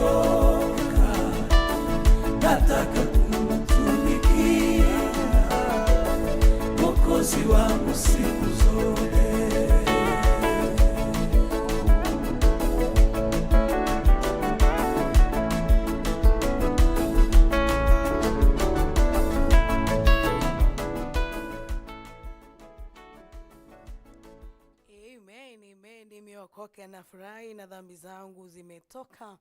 nimechoka, nataka kumtumikia Mwokozi wangu siku zote. Nimeokoka na furahi na dhambi zangu zimetoka.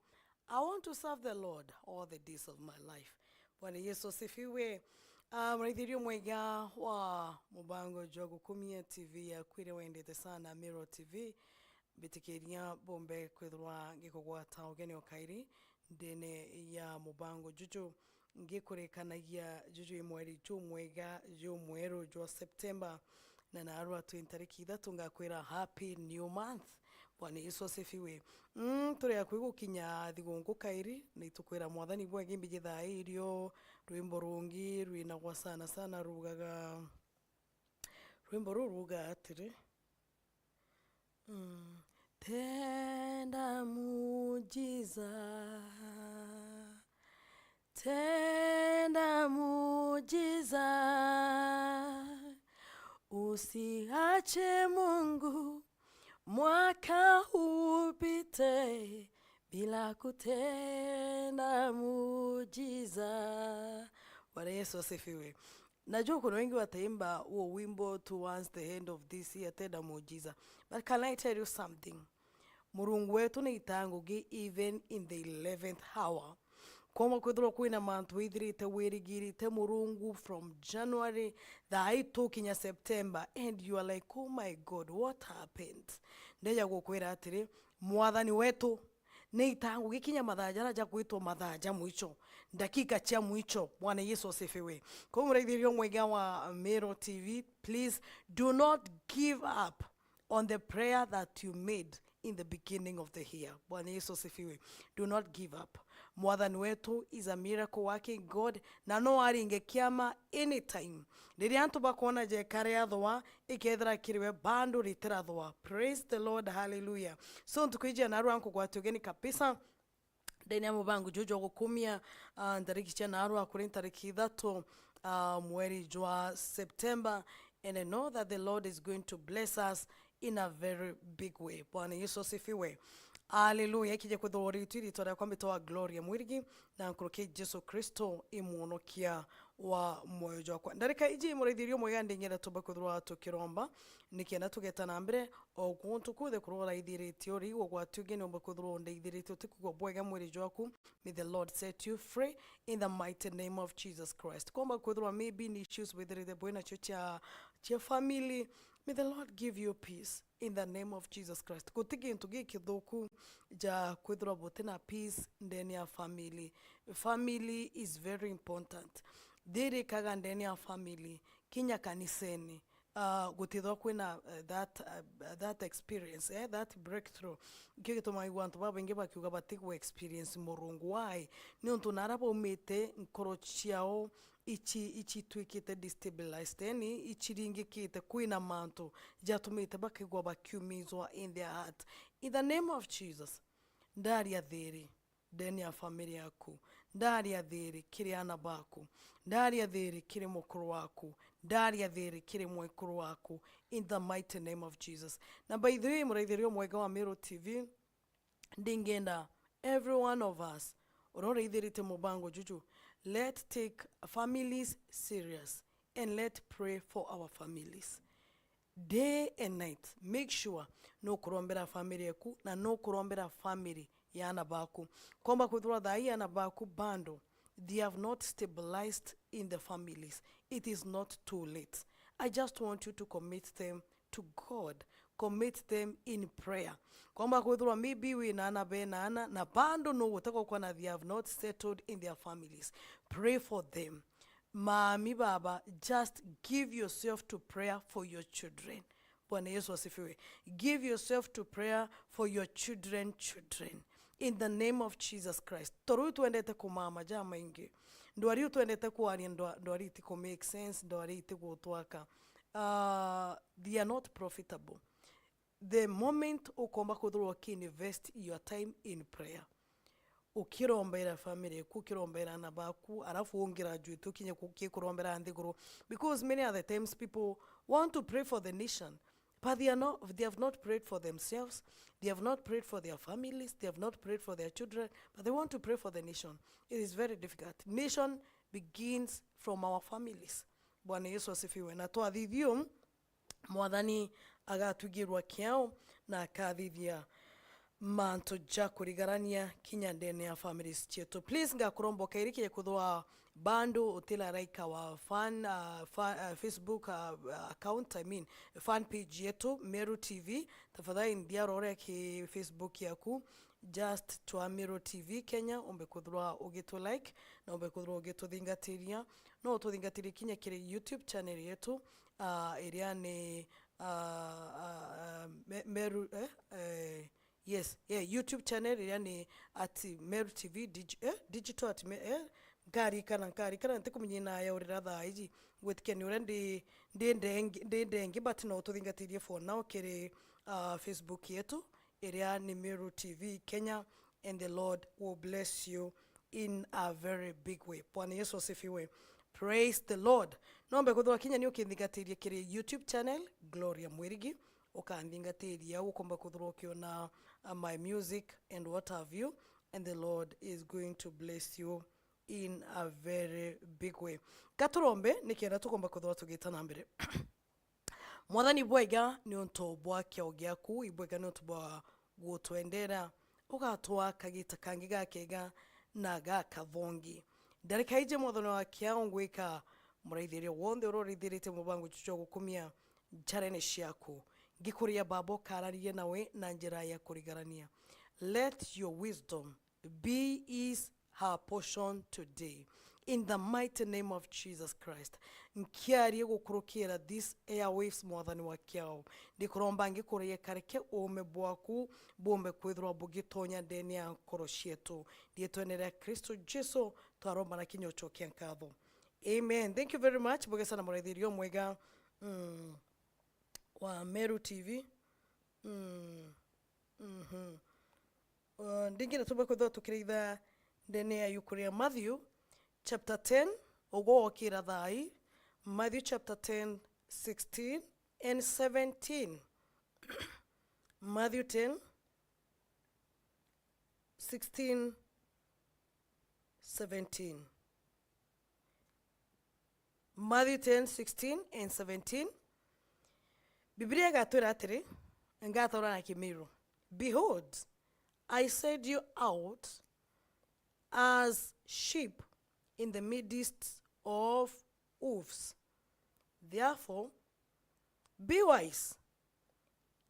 I want to serve the Lord all the days of my life. Bwana Yesu asifiwe. Mraithirio mwega wa mubango jwa Gukumia TV ya kwire wendete sana Meru TV. Bitikiria bombe kwithwa ngikugwata ugeni okairi ndene ya mubango juju ngikurekanagia juju imweri ju mwega ju mweru jwa September na narua twintariki ithatu ngakwira happy new month. Bwana Yesu asifiwe. Turi akwigukinya thigungu kairi ni tukwira mwathani bwa gimbije thairio rwimbo rungi rwinagwa sana sana rugaga rwimbo ruga atiri tenda mujiza, tenda mujiza, usiache Mungu mwaka upite bila kutenda mujiza. Bwana Yesu asifiwe. Najua kuna wengi wataimba huo wimbo towards the end of this year, tenda mujiza. But can I tell you something? Murungu wetu ni itangugi even in the 11th hour. Koma kwithirwa kwina mantu withirite wirigirite Murungu from January thai tukinya September, and you are like, oh my God, what happened? Ndeja gukwira atiri mwathani wetu ni itangu gikinya mathaja ja kwitwo mathaja mwicho dakika cha mwicho. Bwana Yesu asifiwe. Kwa mraithirio mwega wa Meru TV, please do not give up on the prayer that you made in the beginning of the year. Bwana Yesu asifiwe. Do not give up. Mwathani wetu is a miracle working God na no aringe kiama anytime. Riri antu bakona je kare athwa ikethra kiriwe bandu ritira thwa. Praise the Lord, hallelujah. So ntukwijia naru anku gwatugeni kabisa ndeni ya mubangu jojo Gukumia ndariki cha naru akuri ntariki ithatu mweri jwa September, and I know that the Lord is going to bless us in a very big way. Bwana Yesu asifiwe. Hallelujah. Kije kuthori twiri tora kwa mitoa Gloria Mwirigi na nkuruke Yesu Kristo imuonokia wa moyo jwa. Ndarika iji murithirio mwega ndingera tuba kuthwa tukiromba nikienda tugeta na mbere o kuntu kuthe kurora ithiritio rigo gwatugene omba kuthwa ndeithiritio tikugwa bwega mwiri jwaku. May the Lord set you free in the mighty name of Jesus Christ. Komba kuthwa maybe ni issues with the bwena cha family. May the Lord give you peace in the name of Jesus Christ. Kutiki ntugi kithoku ja kwithra botena peace ndeni ya family. Family is very important. Dere kaga ndeni ya family kinya kaniseni. Gutithwa kwina that experience, that breakthrough. Kigito maiwantu baba inge bakiuga batigwa experience Murungu wai. Ni untu narabo umete nkorochiao ichi twikite destabilized, yani ichiringikite kuina mantu jatumite bakigwa bakiumizwa in their heart. In the name of Jesus, ndari ya thiri ndeni ya familia yaku, ndari ya thiri kiri ana baku, ndari ya thiri kiri mukuru waku, ndari ya thiri kiri mwekuru waku, in the mighty name of Jesus. Na by the way, muraithirio mwega wa Meru TV ndingenda every one of us urore ithirite mubango juju. Let's take families serious and let's pray for our families. Day and night, make sure no kurombera family yaku na no kurombera family ya anabaku. Komba kuthura dai anabaku bando, they have not stabilized in the families. It is not too late. I just want you to commit them to God. Commit them in prayer. Komba kuthura maybe we nana be nana na bando no wotako kwana they have not settled in their families. Pray for them. Mami baba, just give yourself to prayer for your children. Bwana Yesu asifiwe. Give yourself to prayer for your children. In the name of Jesus Christ. Toru tuendete kumama jama ingi. Ndwari tuendete kuari ndwari tiko make sense, ndwari tiko tuaka. They are not profitable. The moment ukomba kudhuru waki invest your time in prayer. ukirombera family kukirombera na baku arafu wongira juu tukinye kukirombera andiguru, because many other times people want to pray for the nation, but they have not prayed for themselves, they have not prayed for their families, they have not prayed for their children, but they want to pray for the nation. It is very difficult. Nation begins from our families. Bwana Yesu asifiwe. Na twathithio mwathani agatugirwa kiao na akathithia manto ja kurigarania kinya ndene ya families chetu. Please ngakurombo kairiki kuthwa bando utila raika wa Facebook account, fan page yetu Meru TV. Tafadhali ndia rore ki Facebook yaku just to Meru TV Kenya, umbe kuthwa ugitu like na umbe kuthwa ugitu thingatiria no tuthingatiria kinya kiri YouTube channel yetu area ni Meru yes, YouTube channel yani at Meru TV digital at ngari kana ntikumenyina ya urira thaiji gwithikeni ura ndi but no tuthingatirie for now kiri Facebook yetu area ni Meru TV Kenya, and the Lord will bless you in a very big way. Bwana Yesu asifiwe. Praise the Lord. Nombe kuthwa kinya ni ukithingatirie kiri YouTube channel Gloria Mwirigi, ukandingatiria ukomba kuthwa ukiona my music and what have you, and the Lord is going to bless you in a very big way. Katurombe nikienda tukomba kuthwa tugitana mbere. Mwathani bwega ni unto bwa kyo gyaku, ibwega ni unto bwa gutwendera ugatwa kagita kangi gakega na gakavongi. Ndarikaije mwathani wa kiao ngwika muraithirio wonde urorithirite mubangu chucho gukumia charene ciaku ngikuria babo kararie nawe na njira ya kurigarania. Let your wisdom be her portion today, in the mighty name of Jesus Christ. Nkiarie gukurukira this airwaves mwathani wa kiao ndikuromba ngikurie kareke ume bwaku bombe kwithwa bugitonya ndeni ya nkoro cietu ndietwenera Kristo Jesu twaromba na kinyocho kia nkatho. Amen. Thank you very much. Bogesa na muraithirio mwega wa Meru TV. Ndingine tuba kwithwa tukiritha ndene ya yukuria Matthew chapter 10 ogo okira thai. Matthew chapter 10 16 and 17. Matthew 10 16 17. Matthew 10 16 and 17. Biblia gatwira atiri ngatora na Kimiru. Behold, I send you out as sheep in the midst of wolves. Therefore, be wise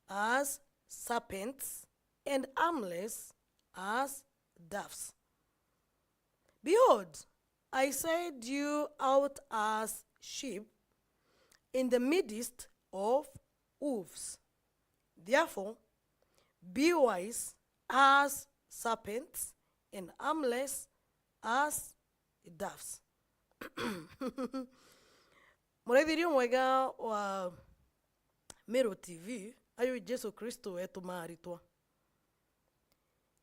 as serpents and harmless as doves. Behold, I send you out as sheep in the midst of wolves. Therefore, be wise as serpents and harmless as doves. Muraithirio mwega wa Meru TV, ayo Jesu Kristo etuma aritwa.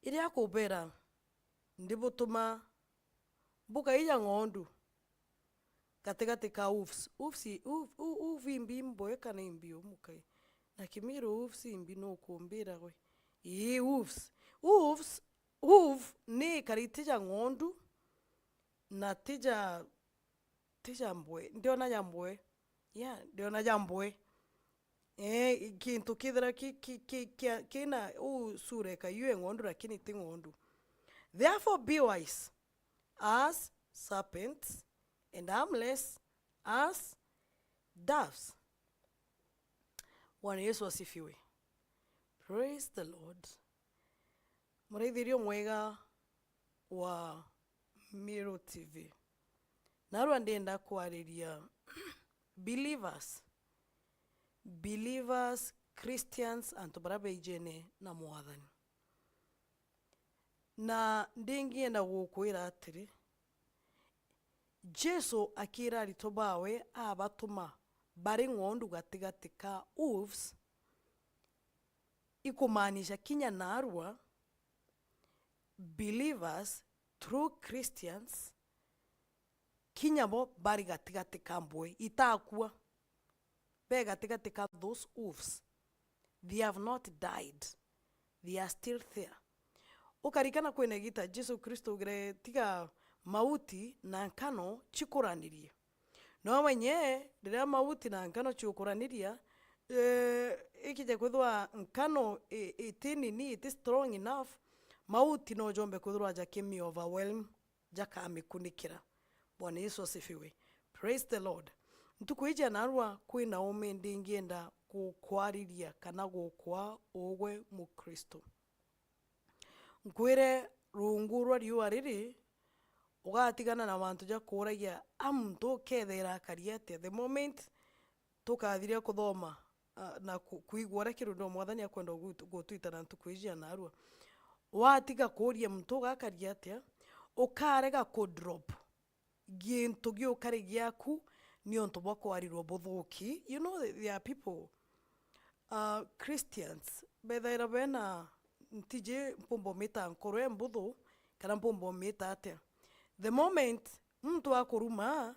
Iria kubera ndibutuma buka iya ngondu kategate ka wolves. Uvimbi mboe kana imbio mukai. Na Kimiru wolves imbi no kumbira we. Wolf ni karitija ngondu na tija mbwe ndio na jambwe ndio na jambwe kintu kidra kina sureka yue ngondu lakini ti ngondu. Therefore be wise as serpents and harmless as doves. Bwana Yesu asifiwe. Praise the Lord. Muraithirio mwega wa Meru TV. Narwa ndenda kuariria believers, Christians, antobarabe ijene na mwathani. Na ndingienda gukwira atiri Jesu akira ritobawe abatuma bari ngondu gatigati ka wolves, ikumanisha kinya narwa believers, true Christians, kinyabo bari gatigati kambwe itakua be gatigati ka those wolves. They have not died, they are still there. Ukarikana kwene gita Jesu Kristo gre tiga mauti na nkano chikuranirie. No wenye dira mauti na nkano chikuraniria ikije kwithwa nkano itini ni it is strong enough, mauti no jombe kwithwa jakemi overwhelm jaka amikunikira. Bwana Yesu asifiwe. Praise the Lord. Ntukuija narwa kwina umendi ngienda kukwariria kana gukwa ogwe mu Kristo. Nkwire rungurwa riwa riri ugatigana na bantu ja kuragia amto kethera kariete the moment tukathiria kuthoma na kuigwara kirundo mwathani akwenda gutwita na ntukuija narwa watiga kuria mtu gakariete ukarega ku drop gintu gyo kare gyaku nionto bwakwarirwo buthuki. You know there are people Christians bethaira bena ntije mpombo meta nkoro embuthu kana mpombo meta ate the moment mtu akuruma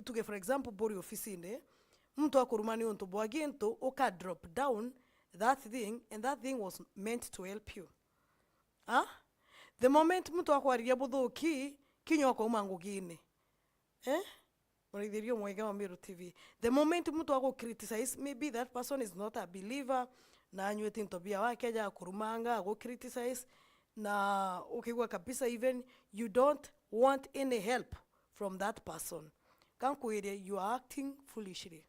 tuge for example bori office mtu akuruma ni onto bwagento uka drop down that thing and that thing was meant to help you. The moment mtu akwariria buthuki kinyo kwa umangu gine Mwarithirio mwega wa Meru TV. The moment mtu ako criticize, maybe that person is not a believer, na anywete ntobia wake ja kurumanga, go criticize, na ukigwa kabisa even you don't want any help from that person. Kankuire, you are acting foolishly.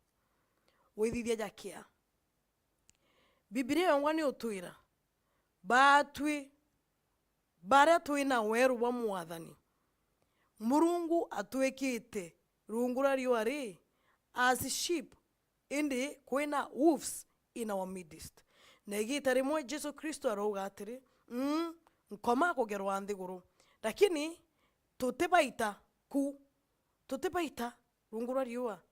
Wethithia jakia. Biblia yongwani utuira. Batwi, bara tuina weru wa mwathani. Murungu atwekite rungura riwari as sheep indi kwena wolves in our midst. Negita rimwe Jesu Kristo aroga atiri nkoma kugerwa nthiguru lakini tutebaita rungura riwa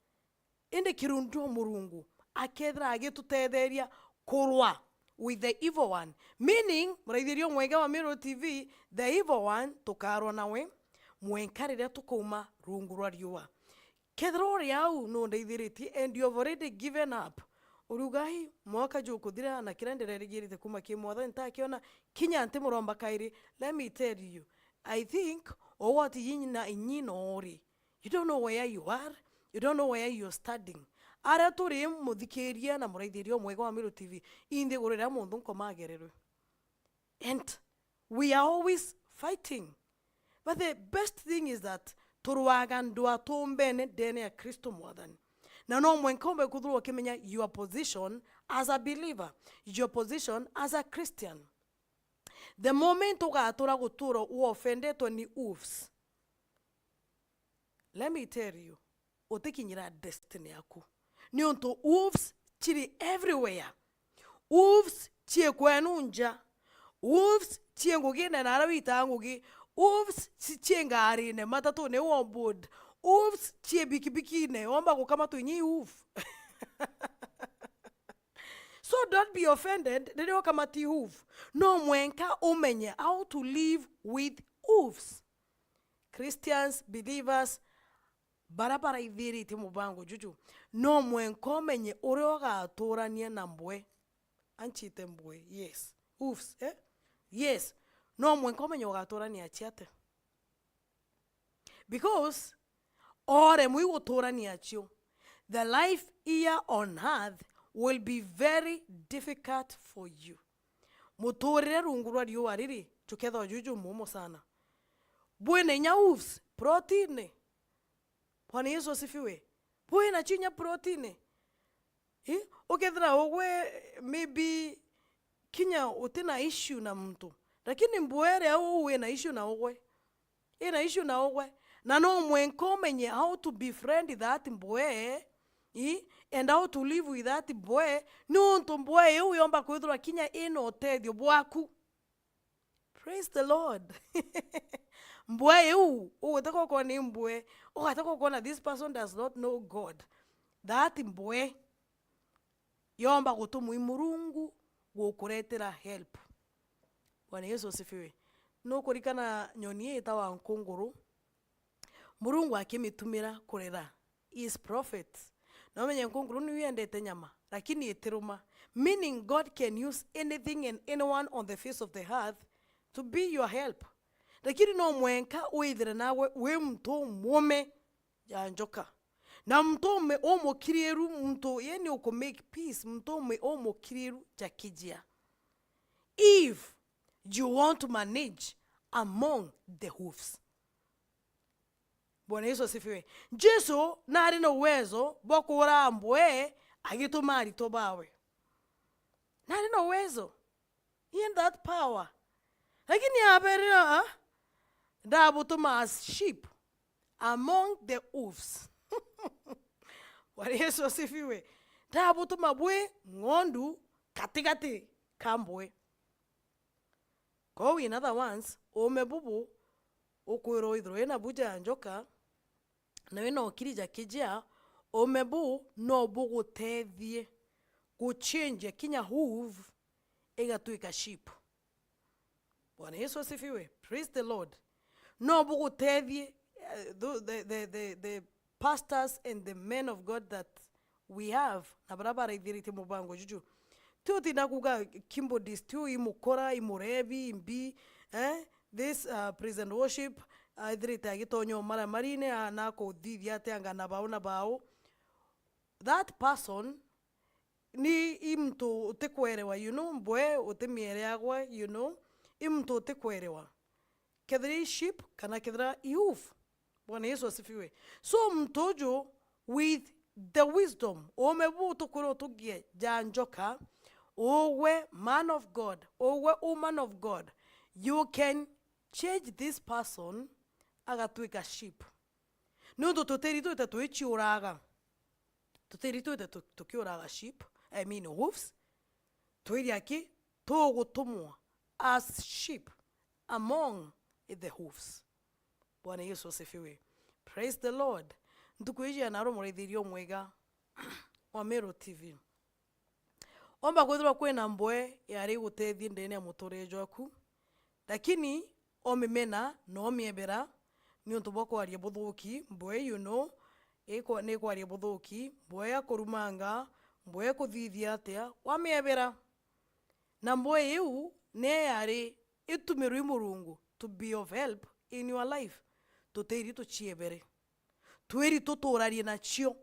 indi kirundo murungu akethra agitutetheria kurwa with the evil one, meaning muraithirio mwega wa Meru TV, the evil one tukarwa nawe mwenkarire tukuma rungurwa riwa kethro yau no ndeithiriti and you have already given up. Urugahi mwaka jukuthira na kirendere rigirite kuma kimwatha ntakiona kinya nte muromba kairi. Let me tell you, I think what yinyina inyino ori, you don't know where you are, you don't know where you're studying. Ara turi muthikiria na muraithirio mwega wa Meru TV inde gorera mundu nkomagererwe, and we are always fighting. But the best thing is that turuaga ndua tumbene dene ya Kristo mwathani. Na no mwenkombe kuthuru wakimenya your position as a believer, your position as a Christian. The moment ugatura guturo uoffendetwo ni wolves, let me tell you, utikinyira destiny yaku. Ni onto wolves chiri everywhere. Wolves chie kwenu nja. Wolves chie ngugi na narawita ngugi. Wolves chie ngari ne matatu ne wombod. Wolves chie bikibiki ne omba kukama tu nyi wolf. So don't be offended. Ndio kama ti wolf. No mwenka umenye how to live with wolves. Christians, believers, barabara ithiri ti mubango juju. No mwenko menye urioga aturanie na mbwe. Anchite mbwe. Yes. Wolves, Yes. No mwenko menye ugaturania chiate. Because ore mwi guturania chio. The life here on earth will be very difficult for you. Muturire rungurwa riwa riri chuketho juju mumo sana. Bwene nya wolves protein. Bwana Yesu asifiwe. Bwena chinya protein. Ukethra ogwe maybe kinya utina issue na mtu. Lakini mbwere au uwe na issue na ogwe. Ina issue na ogwe. Na no mwenko menye how to befriend that mbwe. And how to live with that boy. No nto mbwe yu yomba kwithura kinya ino tedio bwaku. Praise the Lord. Mbwe yu ugatako kwa ni mbwe. Ugatako kwa na this person does not know God. That mbwe yomba gutumu imurungu gukuretera help. Bwana Yesu asifiwe. no kurikana nyoni itawa nkunguru Murungu akimitumira kurera is prophet. No menye nkunguru ni yendete nyama lakini itiruma, meaning God can use anything and anyone on the face of the earth to be your help. Lakini no mwenka uithire nawe we mtu mume ya njoka na mtu me omo kirieru mtu yeni uko make peace mtu me omo kirieru cha kijia. If you want to manage among the hoofs. Bwana Yesu asifiwe. Jesu na ali na uwezo bokura ambwe agitumari tobawe. Na ali na uwezo. In that power. Lakini aberira dabutuma as sheep among the wolves. Bwana Yesu asifiwe. Dabutuma bwe ngondu katikati kambwe. Kwa in other ones, omebubu okwiro idro ena buja njoka na wena okirija kijia omebu no bugu tethie ku change kinya hoof egatuika sheep. Bwana Yesu asifiwe. Praise the Lord. No bugu tethie the pastors and the men of God that we have na barabara idhirite mubango juju tu tinakuga kimbo distiu imukora imurebi imbi this present worship idhirite agitonyo mara marine anako dhidhi ate anga na bao that person ni imtu utekwerewa mbwe utemiereagwa imtu utekwerewa kedri sheep kana kedra youth. Bwana Yesu asifiwe. So mtojo with the wisdom omebu tukuro tugie janjoka owe man of God, owe woman of God, you can change this person agatuika sheep. Nundo tuteritu ita tuichi uraga. Tuteritu ita tukiuraga sheep, I mean wolves. Tuiriaki togo tomua as sheep among the wolves. Bwana Yesu asifiwe. Praise the Lord. Ndukuiji anaro murithirio mwega wa Meru TV. Omba kwithirwa kwina mbwe yari gutethi ndene muturejo aku. Lakini omimena no miebera ni untu bwa kwaria buthuki mbwe eko ne kwaria buthuki mbwe ya kurumanga mbwe kuthithia atia wa miebera. Na mbwe yu ne yari itumiru Murungu to be of help in your life. Tuteri to chiebere. Tueri tuturari na chio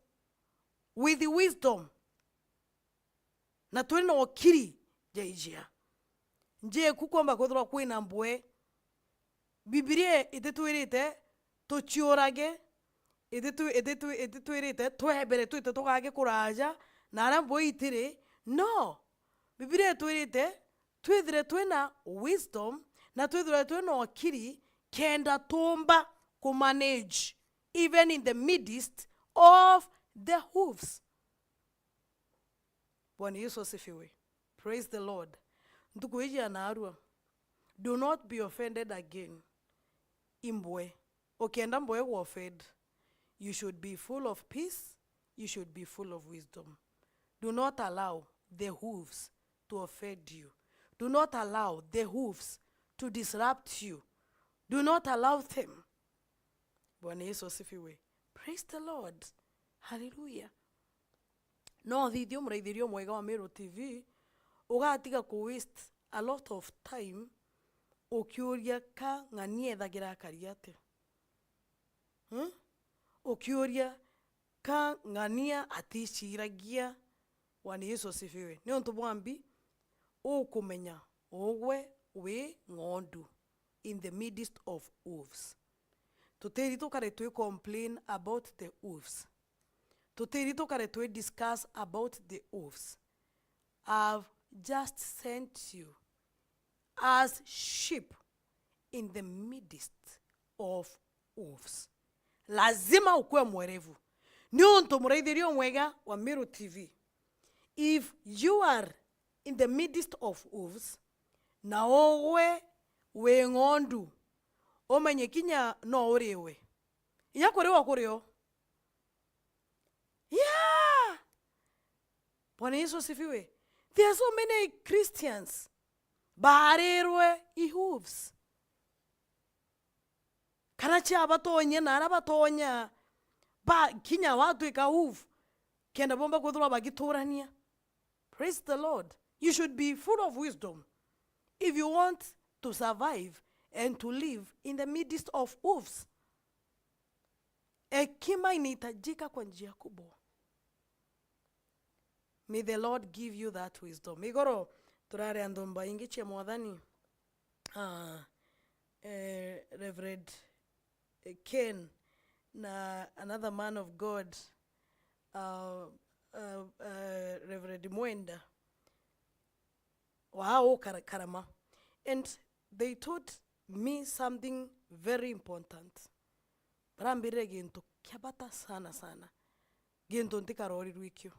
with the wisdom. Na tueri na wakiri jaijia. Nje kukomba kwithirwa kwina mbwe. Biblia itetuirite tuchiorage itetuirite twebere tuite tukage kuraja na ara mbwe itire. No. Biblia ituirite twithire twina wisdom na twithire twina wakiri kenda tomba ku manage even in the midst of the hooves. Bwana Yesu asifiwe. Praise the Lord. Ndukuiji anarua. Do not be offended again. Imbwe. Okenda mbwe wa offend. You should be full of peace. You should be full of wisdom. Do not allow the hooves to offend you. Do not allow the hooves to disrupt you. Do not allow them. Bwana Yesu asifiwe. Praise the Lord. Hallelujah. No thidio muraithirio mwega wa Meru TV ugatiga ku waste a lot of time ukiuria ka ng'anie thagira kariate. Ukiuria ka ng'ania atishiragia. Bwana Yesu asifiwe. Ni untu bwambi ukumenya ogwe we ngondu in the midst of wolves. Tuteri tukare tu complain about the wolves. Tuteri tukare tu discuss about the wolves. I've just sent you as sheep in the midst of wolves. Lazima ukue mwerevu. Ni untu muraithirio mwega wa Meru TV. If you are in the midst of wolves, na owe we ngondu omenye kinya no uriwe inya kuriwa kurio. Yeah. Bwana Yesu asifiwe. There are so many Christians barirwe hooves. kana chia batonye na arabatonya ba kinya watu ikauvu kenda bomba kuthura bagiturania. Praise the Lord. You should be full of wisdom if you want to survive and to live in the midst of wolves. Hekima inahitajika kwa njia kubwa. May the Lord give you that wisdom. Igoro turare andomba ingiche mwathani Reverend Ken na another man of God Reverend Mwenda wow karama, and they taught me something very important. Barambire gintu kyabata sana gintu ntikarori rwikyo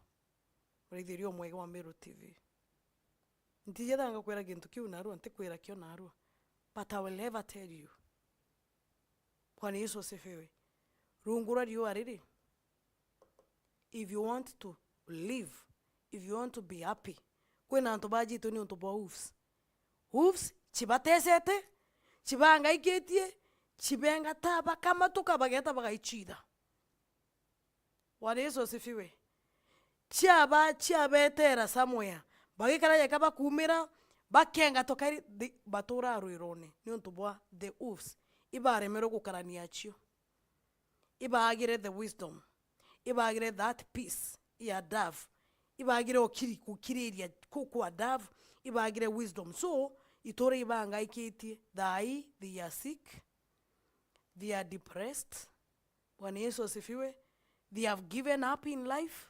Reithirio mwega wa Meru TV. Ntiyedanga kwera gintu kiu narua ntikwira kyo narua, but I will never tell you. Bwana Yesu asifiwe. Rungura rio ariri. If you want to live, if you want to be happy, kwena antu bajitu ni untu bwa wolves. Wolves chibatesete, chibanga iketie, chibenga taba kama tukabageta bagaichida. Bwana Yesu asifiwe. Chiabetera somewhere. Bagikara yakaba kumira, bakenga tokari batura ruirone. Ni untu bwa the wolves. Iba remero kukarania chio. Iba agire the wisdom. Iba agire that peace. Iya dove. Iba agire kukiriria kukua dove. Iba agire wisdom. So, itore iba angaikiti. They are sick. They are depressed. Bwana Yesu asifiwe. They have given up in life.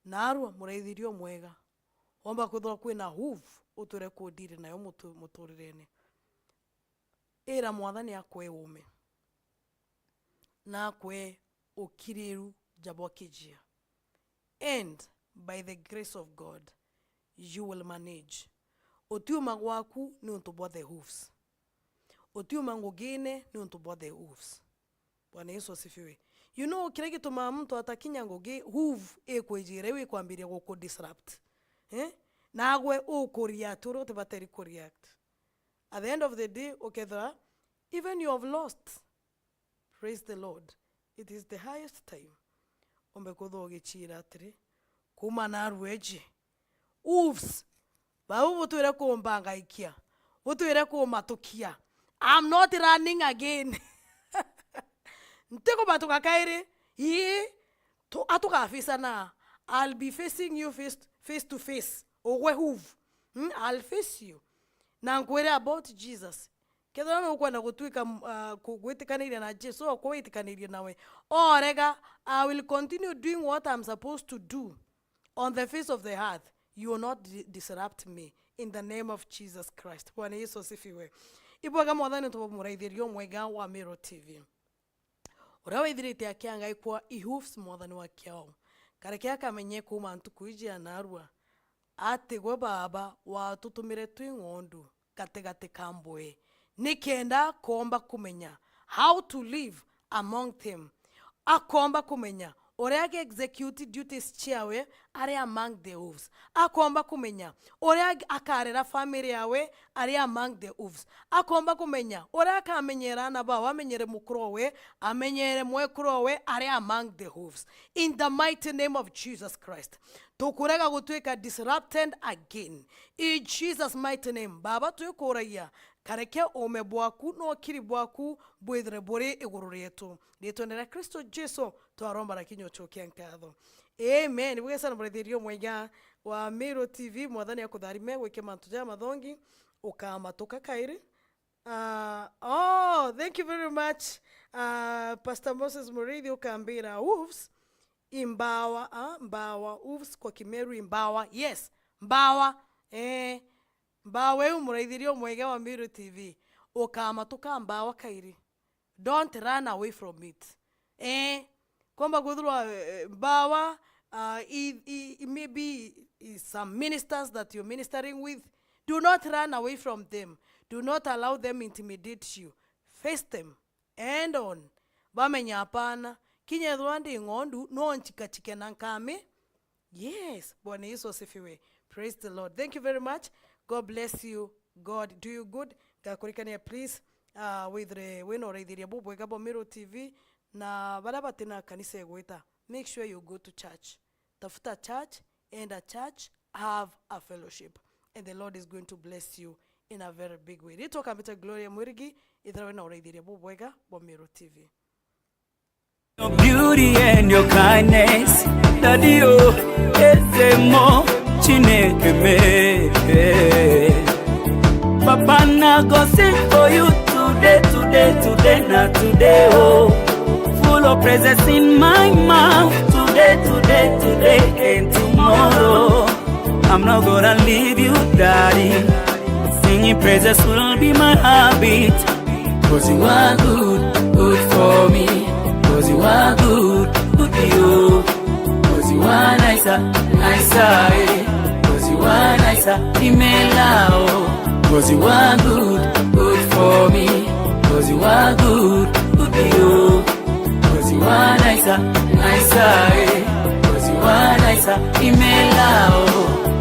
Narua muraithirio mwega. Omba kuthwa kwina hoof uturekodire nayo muturirene. Era mwathani akwe ume. Na kwe ukiriru jabokijia. And by the grace of God, you will manage. Otiuma waku ni untu bwa the hoofs. Otiuma ngogene ni untu bwa the hoofs. Bwana Yesu asifiwe. You know, kile gituma mtu atakinya ngoge hoof ekwejire we kwambire go disrupt. Nagwe ukuriact uro tebateri react. At the end of the day, okethra, even you have lost. Praise the Lord. It is the highest time. Ombe kutho gichira atri kuma narweje. Wolves. Ba ubutuire kumbanga ikia. Utuire kumatukia. I'm not running again. Nteko batuka kaire to atuka afisa na I'll be facing you face to face. Owe hoof. I'll face you. Na nkwere about Jesus. Kedra no kwenda gutwika kugwitikanira na Jesu o kwitikanira nawe. Oh rega, I will continue doing what I'm supposed to do on the face of the earth. You will not disrupt me in the name of Jesus Christ. Bwana Yesu asifiwe. Ibwaga mwathani tubamuraithirio mwega wa Meru TV. Urawa ithirite akianga ikwa ihoofs mwathani wa kiao. Kareke akamenye kuma ntukuijia narua. Ati gwe baba watutumire twi ng'ondu kategate kambwe. Nikenda komba kumenya how to live among them. Akomba kumenya oreage execute duties chiawe are among the wolves. Akomba kumenya oreage akarera family yawe are among the wolves. Akomba kumenya oraka amenyera na ba wamenyere mukrowe amenyere mwekrowe are among the wolves. In the mighty name of Jesus Christ. Tukurega gutweka disrupted again. In Jesus mighty name. Baba tuyokoraya kareke ome bwaku no kiri bwaku bwedre bore igururu yetu. Lietondera Kristo Jesu tuaromba na kinyo chokia nkatho. Amen. Bwege sana mrethirio mwega wa Meru TV mwathani akutharime weke mantuja mathongi ukamatoka kairi. Thank you very much. Pastor Moses Murithi ukambira wolves imbawa mbawa wolves kwa Kimeru imbawa. Yes, mbawa mbawe umuraithirio mwega wa Meru TV ukamatoka mbawa kairi. Don't run away from it. Komba gudhurwa mbawa maybe some ministers that you're ministering with. Do not run away from them. Do not allow them intimidate you. Face them. End on. Bamenya hapana. Kinya dhwandi ngondu no nchikachike nankame. Yes. Bwana Yesu asifiwe. Praise the Lord. Thank you very much. God bless you. God do you good. Gakurikania, please withre wino raithiria bubwega bo Meru TV na baraba tena kanisa egwita. Make sure you go to church. Tafuta church, and a church, have a fellowship, and the Lord is going to bless you in a very big way. Rito kamita Gloria Mwirigi ithra wina raithiria bubwega bo Meru TV. Your beauty and your kindness, Daddy, oh, etemo chineke me. Papa, na go sing for you today, not today, oh. Full of praises in my mouth, today, and tomorrow. I'm not gonna leave you, Daddy. Singing praises will be my habit. 'Cause you are good for me. 'Cause you are good to you. 'Cause you are nicer, eh. 'Cause you are nicer, imelao. 'Cause you are good for me. 'Cause you are good to you. 'Cause you are nicer, eh. 'Cause you are nicer, imelao.